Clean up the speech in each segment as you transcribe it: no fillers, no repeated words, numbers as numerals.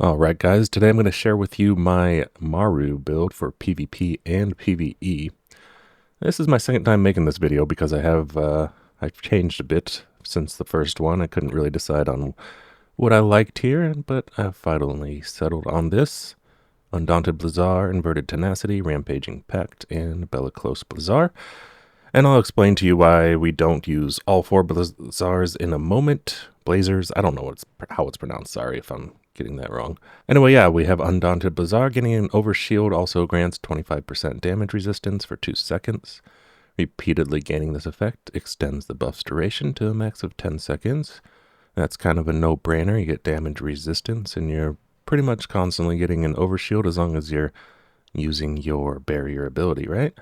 Alright guys, today I'm going to share with you my Maru build for PvP and PvE. This is my second time making this video because I've changed a bit since the first one. I couldn't really decide on what I liked here, but I've finally settled on this. Undaunted Blizzard, Inverted Tenacity, Rampaging Pact, and Bellicose Blizzard. And I'll explain to you why we don't use all four Blizzards in a moment. Blazers, I don't know how it's pronounced, sorry if I'm getting that wrong. Anyway, yeah, we have Undaunted Blizzard. Getting an Overshield also grants 25% damage resistance for 2 seconds. Repeatedly gaining this effect extends the buff's duration to a max of 10 seconds. That's kind of a no-brainer. You get damage resistance, and you're pretty much constantly getting an Overshield as long as you're using your barrier ability, right?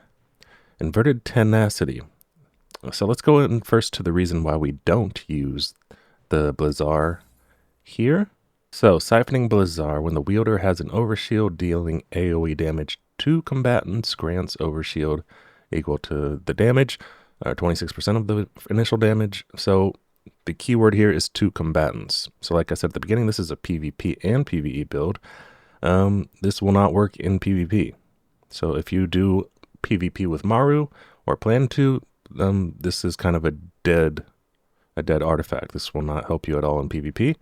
Inverted Tenacity. So let's go in first to the reason why we don't use the Blizzard here. So, Siphoning Blizzard, when the wielder has an Overshield dealing AoE damage to combatants, grants Overshield equal to the damage, 26% of the initial damage. So, the keyword here is to combatants. So, like I said at the beginning, this is a PvP and PvE build. This will not work in PvP. So, if you do PvP with Maru or plan to, this is kind of a dead artifact. This will not help you at all in PvP.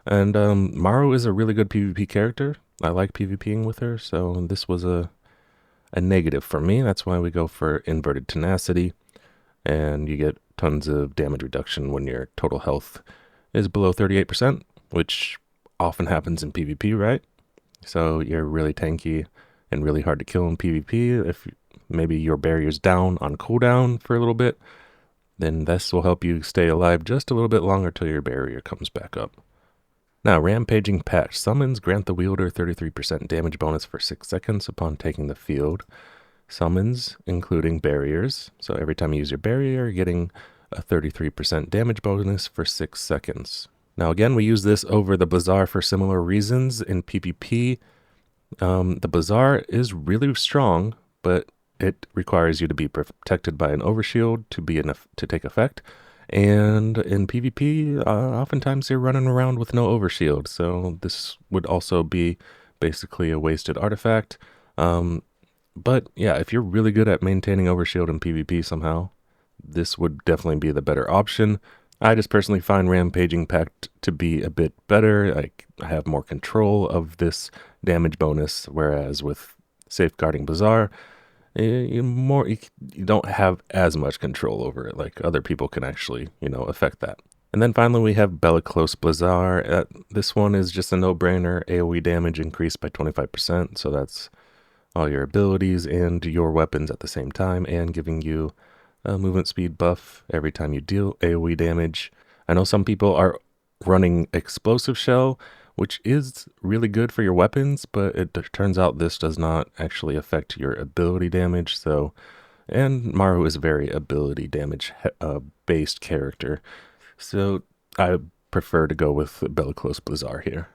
And Maru is a really good PvP character. I like PvPing with her, so this was a negative for me. That's why we go for Inverted Tenacity, and you get tons of damage reduction when your total health is below 38%, which often happens in PvP, right? So you're really tanky and really hard to kill in PvP. If maybe your barrier's down on cooldown for a little bit, then this will help you stay alive just a little bit longer till your barrier comes back up. Now, Rampaging Pact. Summons grant the wielder 33% damage bonus for 6 seconds upon taking the field. Summons, including barriers. So every time you use your barrier, you're getting a 33% damage bonus for 6 seconds. Now again, we use this over the Blizzard for similar reasons in PvP. The Blizzard is really strong, but it requires you to be protected by an Overshield to take effect. And in PvP, oftentimes you're running around with no Overshield, so this would also be basically a wasted artifact. But yeah, if you're really good at maintaining Overshield in PvP somehow, this would definitely be the better option. I just personally find Rampaging Pact to be a bit better. I have more control of this damage bonus, whereas with Safeguarding Blizzard, you don't have as much control over it. Like other people can actually, affect that. And then finally we have Bellicose Blizzard. This one is just a no-brainer. AoE damage increased by 25%, so that's all your abilities and your weapons at the same time, and giving you a movement speed buff every time you deal AoE damage. I know some people are running Explosive Shell, which is really good for your weapons, but it turns out this does not actually affect your ability damage. And Maru is a very ability damage based character, so I prefer to go with Bellicose Blizzard here.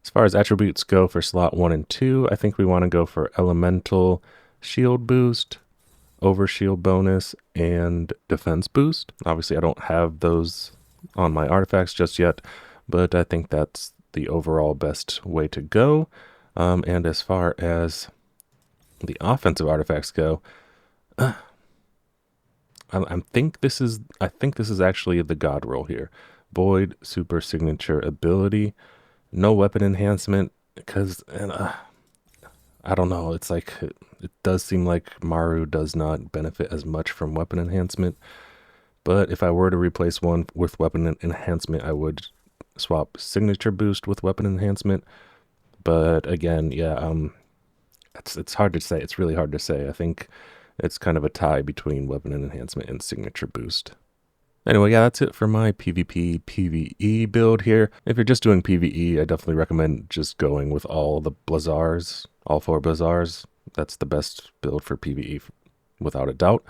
As far as attributes go for slot 1 and 2, I think we want to go for Elemental Shield Boost, Overshield bonus, and Defense Boost. Obviously, I don't have those on my artifacts just yet, but I think that's the overall best way to go. And as far as the offensive artifacts go, I think this is actually the God roll here. Void super signature ability, no weapon enhancement, because I don't know, it's like it does seem like Maru does not benefit as much from weapon enhancement, but if I were to replace one with weapon enhancement, I would swap signature boost with weapon enhancement. But again, yeah, it's hard to say. It's really hard to say. I think it's kind of a tie between weapon enhancement and signature boost. Anyway, yeah, that's it for my PvP PvE build here. If you're just doing PvE, I definitely recommend just going with all the Blizzards, all 4 Blizzards. That's the best build for PvE without a doubt.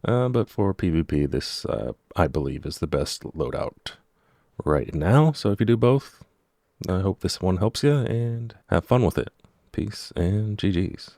But for PvP, this I believe is the best loadout right now. So if you do both, I hope this one helps you, and have fun with it. Peace and GG's.